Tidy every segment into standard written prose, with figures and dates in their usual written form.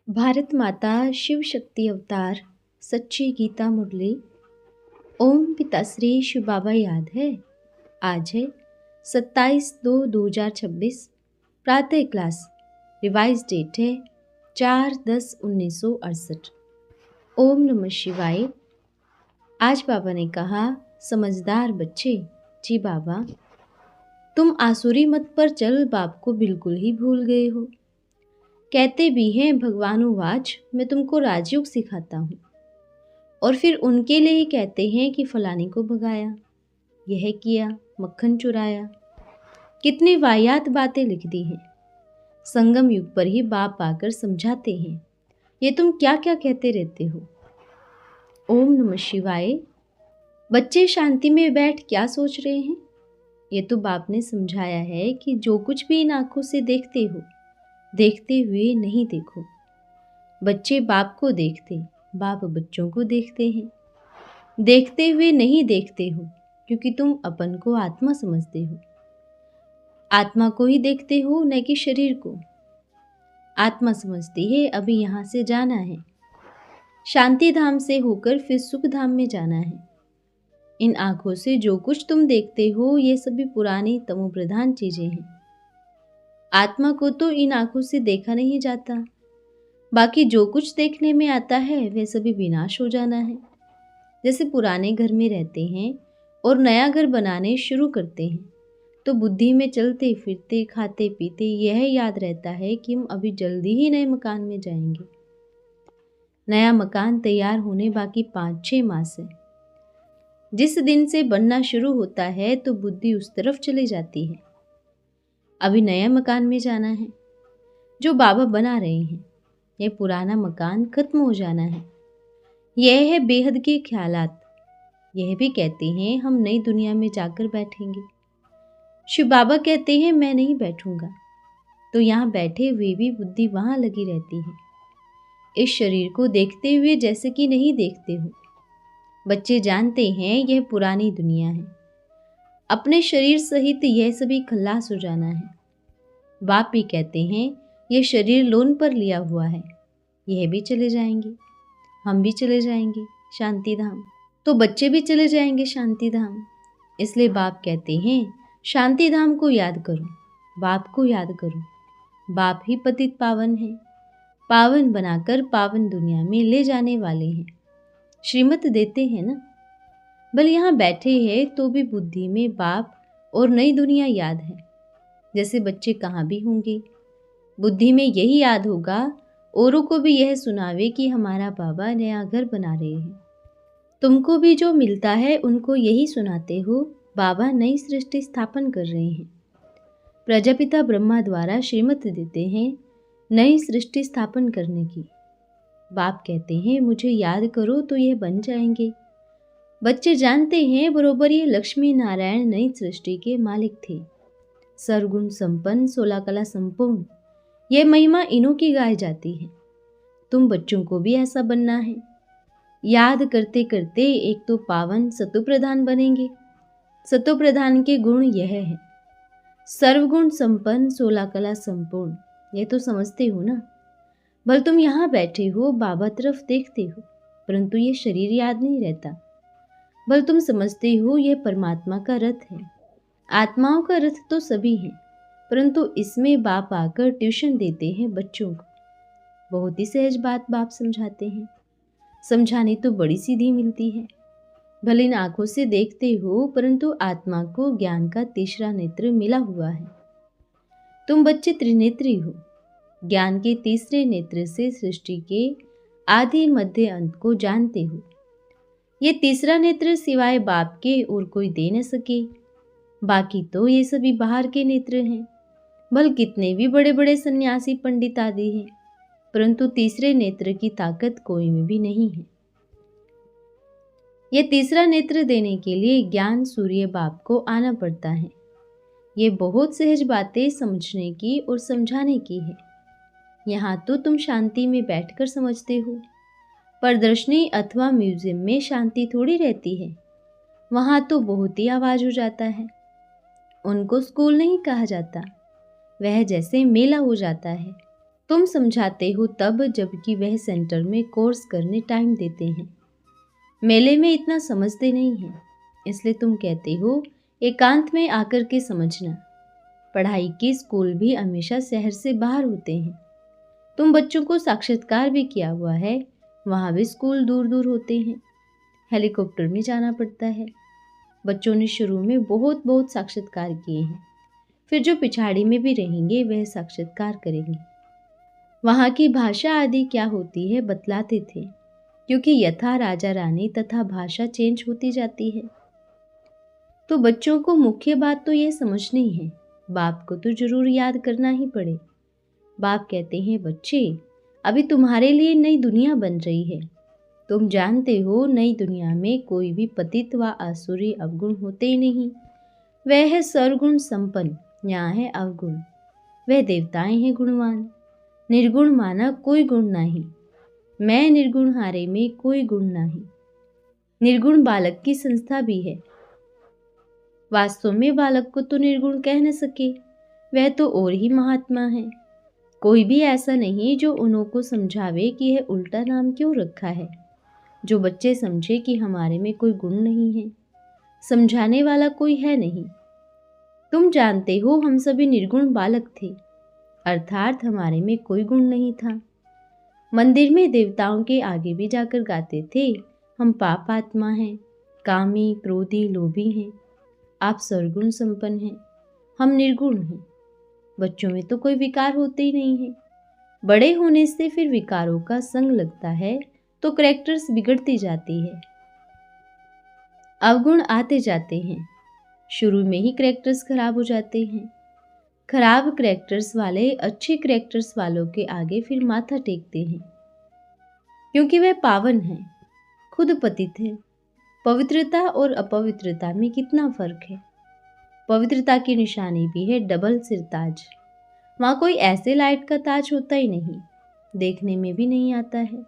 भारत माता शिव शक्ति अवतार सच्ची गीता मुरली। ओम पिताश्री शिव बाबा याद है। आज है 27/2/2026। प्रातः क्लास। रिवाइज डेट है 4/10/1968। ओम नमः शिवाय। आज बाबा ने कहा, समझदार बच्चे, जी बाबा, तुम आसुरी मत पर चल बाप को बिल्कुल ही भूल गए हो। कहते भी हैं भगवानुवाच, मैं तुमको राजयोग सिखाता हूँ, और फिर उनके लिए ही कहते हैं कि फलाने को भगाया, यह किया, मक्खन चुराया। कितनी वाहियात बातें लिख दी हैं। संगम युग पर ही बाप आकर समझाते हैं, ये तुम क्या क्या कहते रहते हो। ओम नमः शिवाय। बच्चे शांति में बैठ क्या सोच रहे हैं। ये तो बाप ने समझाया है कि जो कुछ भी इन आंखों से देखते हो, देखते हुए नहीं देखो। बच्चे बाप को देखते, बाप बच्चों को देखते हैं। देखते हुए नहीं देखते हो, क्योंकि तुम अपन को आत्मा समझते हो। आत्मा को ही देखते हो, न कि शरीर को। आत्मा समझती है अभी यहाँ से जाना है, शांति धाम से होकर फिर सुख धाम में जाना है। इन आंखों से जो कुछ तुम देखते हो, ये सभी पुरानी तमोप्रधान चीजें हैं। आत्मा को तो इन आंखों से देखा नहीं जाता। बाकी जो कुछ देखने में आता है वह सभी विनाश हो जाना है। जैसे पुराने घर में रहते हैं और नया घर बनाने शुरू करते हैं, तो बुद्धि में चलते फिरते खाते पीते यह याद रहता है कि हम अभी जल्दी ही नए मकान में जाएंगे। नया मकान तैयार होने बाकी 5-6 मास है। जिस दिन से बनना शुरू होता है तो बुद्धि उस तरफ चली जाती है। अभी नया मकान में जाना है जो बाबा बना रहे हैं। यह पुराना मकान खत्म हो जाना है। यह है बेहद के ख्यालात। यह भी कहते हैं हम नई दुनिया में जाकर बैठेंगे। शिव बाबा कहते हैं मैं नहीं बैठूंगा, तो यहाँ बैठे हुए भी बुद्धि वहां लगी रहती है, इस शरीर को देखते हुए जैसे कि नहीं देखते हो। बच्चे जानते हैं यह पुरानी दुनिया है। अपने शरीर सहित यह सभी खल्लास हो जाना है। बाप भी कहते हैं यह शरीर लोन पर लिया हुआ है, यह भी चले जाएंगे, हम भी चले जाएंगे शांति धाम, तो बच्चे भी चले जाएंगे शांति धाम। इसलिए बाप कहते हैं शांति धाम को याद करो, बाप को याद करो। बाप ही पतित पावन है, पावन बनाकर पावन दुनिया में ले जाने वाले हैं। श्रीमत देते हैं ना। भले यहाँ बैठे हैं तो भी बुद्धि में बाप और नई दुनिया याद है। जैसे बच्चे कहाँ भी होंगे, बुद्धि में यही याद होगा, औरों को भी यह सुनावे कि हमारा बाबा नया घर बना रहे हैं। तुमको भी जो मिलता है उनको यही सुनाते हो, बाबा नई सृष्टि स्थापन कर रहे हैं। प्रजापिता ब्रह्मा द्वारा श्रीमत देते हैं नई सृष्टि स्थापन करने की। बाप कहते हैं मुझे याद करो तो यह बन जाएंगे। बच्चे जानते हैं बरोबर ये लक्ष्मी नारायण नई सृष्टि के मालिक थे। सर्वगुण संपन्न, 16 कला संपूर्ण, यह महिमा इन्हों की गाई जाती है। तुम बच्चों को भी ऐसा बनना है। याद करते करते एक तो पावन सतो प्रधान बनेंगे। सतो प्रधान के गुण यह है, सर्वगुण संपन्न, 16 कला संपूर्ण। यह तो समझते हो ना। भले तुम यहाँ बैठे हो, बाबा तरफ देखते हो, परंतु ये शरीर याद नहीं रहता। भले तुम समझते हो यह परमात्मा का रथ है। आत्माओं का रथ तो सभी है, परंतु इसमें बाप आकर ट्यूशन देते हैं बच्चों को। बहुत ही सहज बात बाप समझाते हैं। समझाने तो बड़ी सीधी मिलती है। भले इन आंखों से देखते हो, परंतु आत्मा को ज्ञान का तीसरा नेत्र मिला हुआ है। तुम बच्चे त्रिनेत्री हो। ज्ञान के तीसरे नेत्र से सृष्टि के आदि मध्य अंत को जानते हो। ये तीसरा नेत्र सिवाय बाप के और कोई दे न सके। बाकी तो ये सभी बाहर के नेत्र हैं। भल कितने भी बड़े बड़े सन्यासी पंडित आदि हैं, परंतु तीसरे नेत्र की ताकत कोई में भी नहीं है। यह तीसरा नेत्र देने के लिए ज्ञान सूर्य बाप को आना पड़ता है। ये बहुत सहज बातें समझने की और समझाने की है। यहाँ तो तुम शांति में बैठकर समझते हो। प्रदर्शनी अथवा म्यूजियम में शांति थोड़ी रहती है। वहाँ तो बहुत ही आवाज हो जाता है। उनको स्कूल नहीं कहा जाता, वह जैसे मेला हो जाता है। तुम समझाते हो तब जबकि वह सेंटर में कोर्स करने टाइम देते हैं। मेले में इतना समझते नहीं हैं, इसलिए तुम कहते हो एकांत में आकर के समझना। पढ़ाई के स्कूल भी हमेशा शहर से बाहर होते हैं। तुम बच्चों को साक्षात्कार भी किया हुआ है, वहाँ भी स्कूल दूर दूर होते हैं, हेलीकॉप्टर में जाना पड़ता है। बच्चों ने शुरू में बहुत बहुत साक्षात्कार किए हैं, फिर जो पिछाड़ी में भी रहेंगे वह साक्षात्कार करेंगे। वहाँ की भाषा आदि क्या होती है बतलाते थे, क्योंकि यथा राजा रानी तथा भाषा चेंज होती जाती है। तो बच्चों को मुख्य बात तो ये समझनी है, बाप को तो जरूर याद करना ही पड़े। बाप कहते हैं, बच्चे अभी तुम्हारे लिए नई दुनिया बन रही है। तुम जानते हो नई दुनिया में कोई भी पतित व आसुरी अवगुण होते ही नहीं। वह है सर्वगुण संपन्न, यहाँ है अवगुण। वह देवताएं हैं गुणवान। निर्गुण माना कोई गुण नहीं। मैं निर्गुण हारे में कोई गुण नहीं। निर्गुण बालक की संस्था भी है। वास्तव में बालक को तो निर्गुण कह न सके, वह तो और ही महात्मा है। कोई भी ऐसा नहीं जो उन्हों को समझावे कि यह उल्टा नाम क्यों रखा है, जो बच्चे समझे कि हमारे में कोई गुण नहीं है। समझाने वाला कोई है नहीं। तुम जानते हो हम सभी निर्गुण बालक थे, अर्थात हमारे में कोई गुण नहीं था। मंदिर में देवताओं के आगे भी जाकर गाते थे, हम पाप आत्मा हैं, कामी क्रोधी लोभी हैं। आप सर्वगुण संपन्न हैं, हम निर्गुण हैं। बच्चों में तो कोई विकार होते ही नहीं है। बड़े होने से फिर विकारों का संग लगता है तो करैक्टर्स बिगड़ती जाती है, अवगुण आते जाते हैं। शुरू में ही करैक्टर्स खराब हो जाते हैं। खराब करैक्टर्स वाले अच्छे करैक्टर्स वालों के आगे फिर माथा टेकते हैं, क्योंकि वह पावन हैं, खुद पतित हैं। पवित्रता और अपवित्रता में कितना फर्क है। पवित्रता की निशानी भी है डबल सिर ताज। वहाँ कोई ऐसे लाइट का ताज होता ही नहीं, देखने में भी नहीं आता है।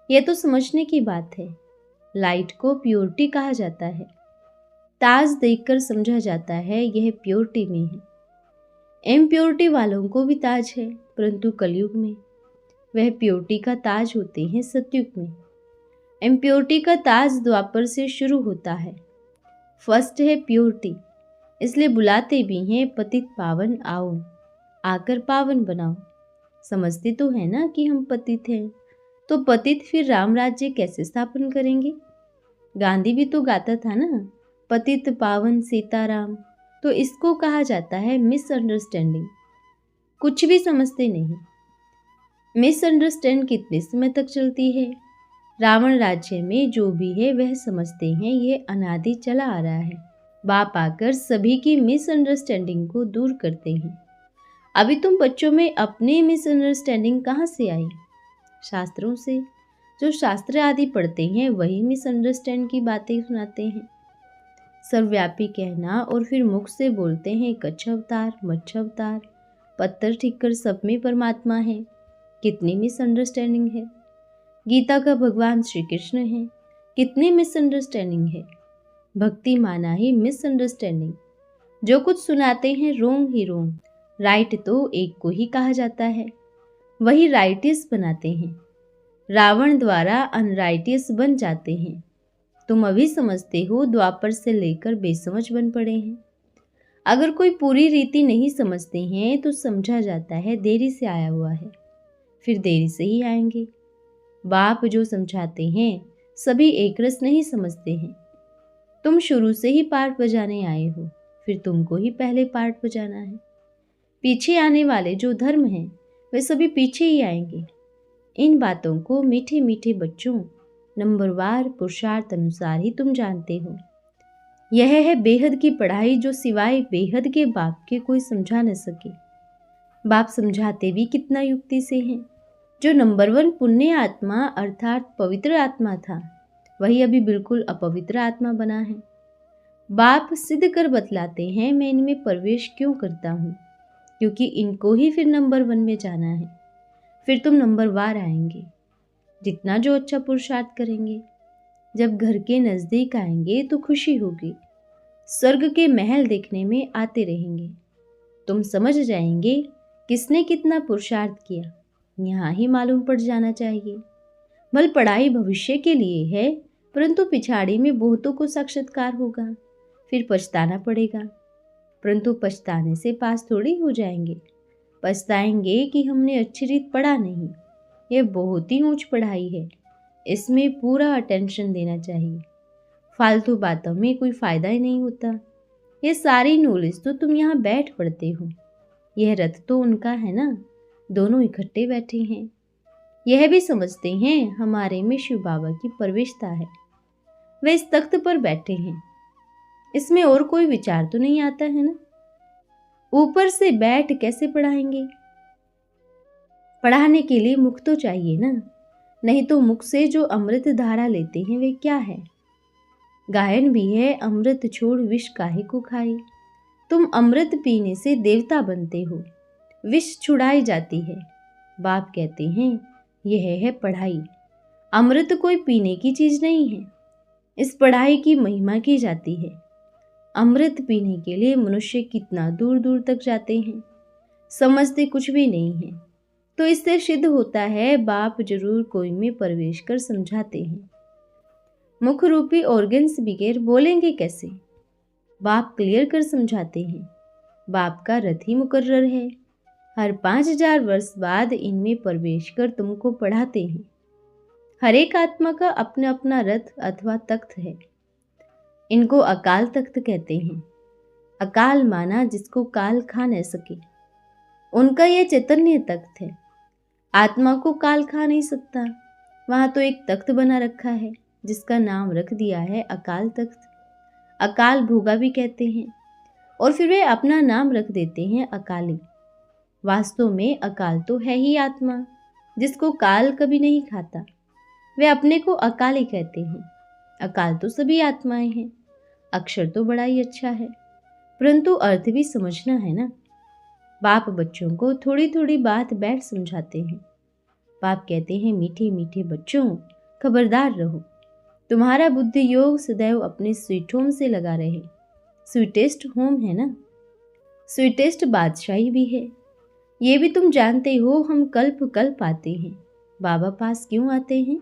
यह तो समझने की बात है। लाइट को प्योरिटी कहा जाता है। ताज देखकर समझा जाता है यह प्योरिटी में है। इम्प्योरिटी वालों को भी ताज है, परंतु कलयुग में वह प्योरिटी का ताज होते हैं सतयुग में। इम्प्योरिटी का ताज द्वापर से शुरू होता है। फर्स्ट है प्योरिटी, इसलिए बुलाते भी हैं पतित पावन आओ, आकर पावन बनाओ। समझते तो है ना कि हम पतित हैं, तो पतित फिर राम राज्य कैसे स्थापन करेंगे। गांधी भी तो गाता था ना, पतित पावन सीताराम। तो इसको कहा जाता है मिसअंडरस्टैंडिंग। कुछ भी समझते नहीं। मिसअंडरस्टैंड कितने समय तक चलती है। रावण राज्य में जो भी है वह समझते हैं ये अनादि चला आ रहा है। बाप आकर सभी की मिसअंडरस्टैंडिंग को दूर करते हैं। अभी तुम बच्चों में अपनी मिसअंडरस्टैंडिंग कहाँ से आई? शास्त्रों से। जो शास्त्र आदि पढ़ते हैं वही मिसअंडरस्टैंड की बातें सुनाते हैं। सर्वव्यापी कहना और फिर मुख से बोलते हैं कच्छ अवतार मच्छ अवतार, पत्थर ठीक कर सब में परमात्मा है। कितनी मिसअंडरस्टैंडिंग है। गीता का भगवान श्री कृष्ण है, कितनी मिसअंडरस्टैंडिंग है। भक्ति माना ही मिसअंडरस्टैंडिंग। जो कुछ सुनाते हैं रोंग ही रोंग। राइट तो एक को ही कहा जाता है, वही राइटियस बनाते हैं। रावण द्वारा अनराइटियस बन जाते हैं। तुम अभी समझते हो, द्वापर से लेकर बेसमझ बन पड़े हैं। अगर कोई पूरी रीति नहीं समझते हैं तो समझा जाता है देरी से आया हुआ है, फिर देरी से ही आएंगे। बाप जो समझाते हैं सभी एक रस नहीं समझते हैं। तुम शुरू से ही पार्ट बजाने आए हो, फिर तुमको ही पहले पार्ट बजाना है। पीछे आने वाले जो धर्म हैं वे सभी पीछे ही आएंगे। इन बातों को मीठे मीठे बच्चों नंबरवार पुरुषार्थ अनुसार ही तुम जानते हो। यह है बेहद की पढ़ाई जो सिवाय बेहद के बाप के कोई समझा न सके। बाप समझाते भी कितना युक्ति से हैं। जो नंबर 1 पुण्य आत्मा अर्थात पवित्र आत्मा था वही अभी बिल्कुल अपवित्र आत्मा बना है। बाप सिद्ध कर बतलाते हैं मैं इनमें प्रवेश क्यों करता हूँ, क्योंकि इनको ही फिर नंबर 1 में जाना है। फिर तुम नंबरवार आएंगे, जितना जो अच्छा पुरुषार्थ करेंगे। जब घर के नज़दीक आएंगे तो खुशी होगी। स्वर्ग के महल देखने में आते रहेंगे। तुम समझ जाएंगे किसने कितना पुरुषार्थ किया। यहाँ ही मालूम पड़ जाना चाहिए। भल पढ़ाई भविष्य के लिए है, परंतु पिछाड़ी में बहुतों को साक्षात्कार होगा, फिर पछताना पड़ेगा। परंतु पछताने से पास थोड़ी हो जाएंगे। पछताएंगे कि हमने अच्छी रीत पढ़ा नहीं। यह बहुत ही ऊंच पढ़ाई है, इसमें पूरा अटेंशन देना चाहिए। फालतू बातों में कोई फायदा ही नहीं होता। ये सारी नॉलेज तो तुम यहाँ बैठ पढ़ते हो। यह रथ तो उनका है ना, दोनों इकट्ठे बैठे हैं। यह भी समझते हैं हमारे में शिव बाबा की प्रवेशता है। वे इस तख्त पर बैठे हैं, इसमें और कोई विचार तो नहीं आता है ना। ऊपर से बैठ कैसे पढ़ाएंगे? पढ़ाने के लिए मुख तो चाहिए ना, नहीं तो मुख से जो अमृत धारा लेते हैं वे क्या है? गायन भी है, अमृत छोड़ विष काहे को खाए। तुम अमृत पीने से देवता बनते हो, विष छुड़ाई जाती है। बाप कहते हैं यह है पढ़ाई। अमृत कोई पीने की चीज नहीं है, इस पढ़ाई की महिमा की जाती है। अमृत पीने के लिए मनुष्य कितना दूर दूर तक जाते हैं, समझते कुछ भी नहीं है। तो इससे सिद्ध होता है बाप जरूर कोई में प्रवेश कर समझाते हैं। मुख रूपी ऑर्गन्स बगैर बोलेंगे कैसे? बाप क्लियर कर समझाते हैं। बाप का रथ ही मुकर्रर है, हर 5000 वर्ष बाद इनमें प्रवेश कर तुमको पढ़ाते हैं। हर एक आत्मा का अपना अपना रथ अथवा तख्त है। इनको अकाल तख्त कहते हैं। अकाल माना जिसको काल खा न सके, उनका यह चैतन्य तख्त है। आत्मा को काल खा नहीं सकता, वहां तो एक तख्त बना रखा है जिसका नाम रख दिया है अकाल तख्त। अकाल भोगा भी कहते हैं, और फिर वे अपना नाम रख देते हैं अकाली। वास्तव में अकाल तो है ही आत्मा, जिसको काल कभी नहीं खाता। वे अपने को अकाली कहते हैं। अकाल तो सभी आत्माएं हैं। अक्षर तो बड़ा ही अच्छा है, परंतु अर्थ भी समझना है ना। बाप बच्चों को थोड़ी थोड़ी बात बैठ समझाते हैं। बाप कहते हैं मीठे मीठे बच्चों, खबरदार रहो। तुम्हारा बुद्धि योग सदैव अपने स्वीट होम से लगा रहे। स्वीटेस्ट होम है ना, स्वीटेस्ट बादशाही भी है। ये भी तुम जानते हो। हम कल्प कल्प आते हैं। बाबा पास क्यों आते हैं?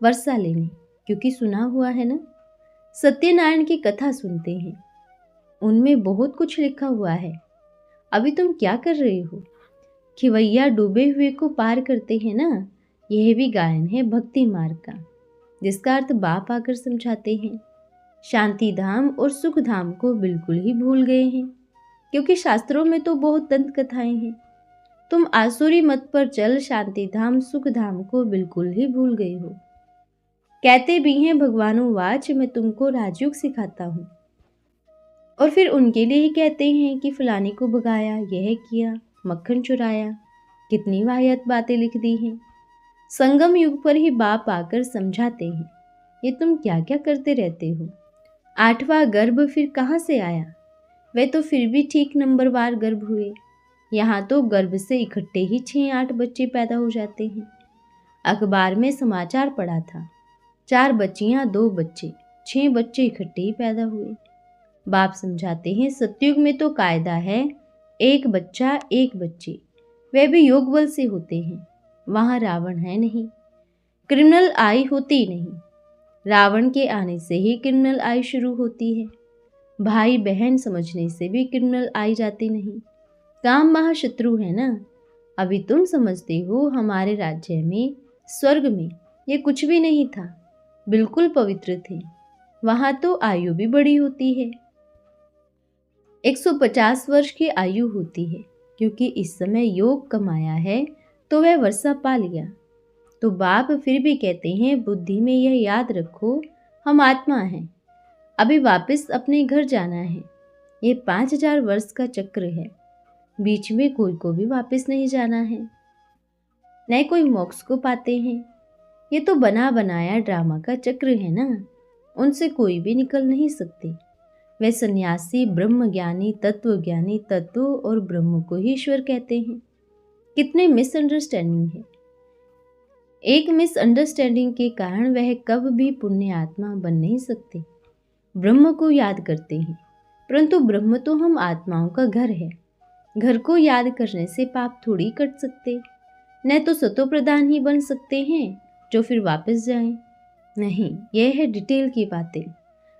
वर्षा लेने, क्योंकि सुना हुआ है ना। सत्यनारायण की कथा सुनते हैं, उनमें बहुत कुछ लिखा हुआ है। अभी तुम क्या कर रहे हो? खिवैया डूबे हुए को पार करते हैं ना। यह भी गायन है भक्ति मार्ग का, जिसका अर्थ बाप आकर समझाते हैं। शांति धाम और सुख धाम को बिल्कुल ही भूल गए हैं, क्योंकि शास्त्रों में तो बहुत दंत कथाएं हैं। तुम आसुरी मत पर चल शांति धाम सुख धाम को बिल्कुल ही भूल गए हो। कहते भी हैं भगवानों वाच, मैं तुमको राजयोग सिखाता हूँ, और फिर उनके लिए ही कहते हैं कि फलाने को भगाया, यह किया, मक्खन चुराया। कितनी वाहियात बातें लिख दी हैं। संगम युग पर ही बाप आकर समझाते हैं, ये तुम क्या क्या करते रहते हो। 8वां गर्भ फिर कहाँ से आया? वे तो फिर भी ठीक नंबरवार गर्भ हुए। यहाँ तो गर्भ से इकट्ठे ही 6-8 बच्चे पैदा हो जाते हैं। अखबार में समाचार पढ़ा था, 4 बच्चियाँ 2 बच्चे, 6 बच्चे इकट्ठे ही पैदा हुए। बाप समझाते हैं सतयुग में तो कायदा है 1 बच्चा 1 बच्चे, वे भी योग बल से होते हैं। वहाँ रावण है नहीं, क्रिमिनल आई होती नहीं। रावण के आने से ही क्रिमिनल आई शुरू होती है। भाई बहन समझने से भी क्रिमिनल आई जाती नहीं। काम महाशत्रु है ना। अभी तुम समझते हो हमारे राज्य में, स्वर्ग में ये कुछ भी नहीं था, बिल्कुल पवित्र थे। वहां तो आयु भी बड़ी होती है, 150 वर्ष की आयु होती है, क्योंकि इस समय योग कमाया है तो वह वर्षा पा लिया। तो बाप फिर भी कहते हैं बुद्धि में यह याद रखो, हम आत्मा हैं, अभी वापस अपने घर जाना है। ये 5000 वर्ष का चक्र है, बीच में कोई को भी वापस नहीं जाना है, न कोई मोक्ष को पाते हैं। ये तो बना बनाया ड्रामा का चक्र है ना, उनसे कोई भी निकल नहीं सकते। वे सन्यासी ब्रह्म ज्ञानी तत्वज्ञानी तत्व और ब्रह्म को ही ईश्वर कहते हैं। कितने मिसअंडरस्टैंडिंग है। एक मिसअंडरस्टैंडिंग के कारण वह कब भी पुण्य आत्मा बन नहीं सकते। ब्रह्म को याद करते हैं, परंतु ब्रह्म तो हम आत्माओं का घर है। घर को याद करने से पाप थोड़ी कट सकते। न तो सतो प्रधान ही बन सकते हैं जो फिर वापस जाएं। नहीं, यह है डिटेल की बातें,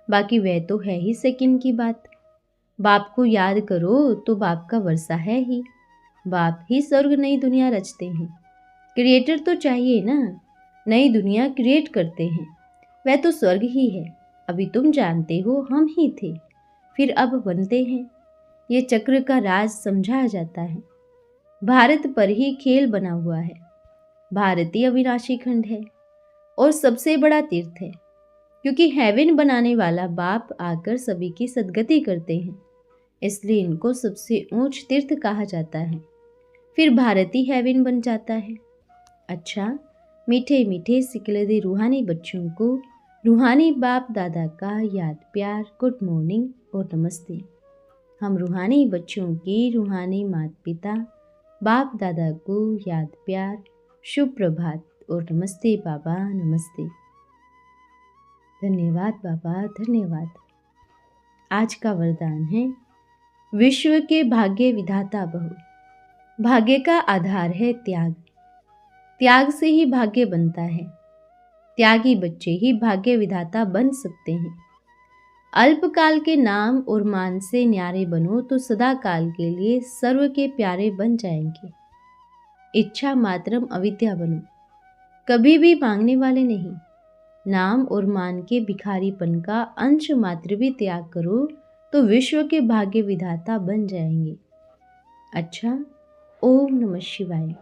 बाकी वह तो है ही सेकंड की बात। बाप को याद करो तो बाप का वर्षा है ही। बाप ही स्वर्ग नई दुनिया रचते हैं। क्रिएटर तो चाहिए ना, नई दुनिया क्रिएट करते हैं, वह तो स्वर्ग ही है। अभी तुम जानते हो हम ही थे, फिर अब बनते हैं। ये चक्र का राज समझाया जाता है। भारत पर ही खेल बना हुआ है। भारत ही अविनाशी खंड है और सबसे बड़ा तीर्थ है, क्योंकि हेवन बनाने वाला बाप आकर सभी की सद्गति करते हैं, इसलिए इनको सबसे ऊंच तीर्थ कहा जाता है। फिर भारत ही हेवन बन जाता है। अच्छा, मीठे मीठे सिकलदे रूहानी बच्चों को रूहानी बाप दादा का याद प्यार, गुड मॉर्निंग और नमस्ते। हम रूहानी बच्चों की रूहानी माता पिता बाप दादा को याद प्यार, शुभ प्रभात और नमस्ते बाबा, नमस्ते। धन्यवाद बाबा, धन्यवाद। आज का वरदान है, विश्व के भाग्य विधाता बहो। भाग्य का आधार है त्याग। त्याग से ही भाग्य बनता है। त्यागी बच्चे ही भाग्य विधाता बन सकते हैं। अल्पकाल के नाम और मान से न्यारे बनो तो सदा काल के लिए सर्व के प्यारे बन जाएंगे। इच्छा मात्रम अविद्या बनो, कभी भी मांगने वाले नहीं। नाम और मान के भिखारीपन का अंश मात्र भी त्याग करो तो विश्व के भाग्य विधाता बन जाएंगे। अच्छा, ओम नमः शिवाय।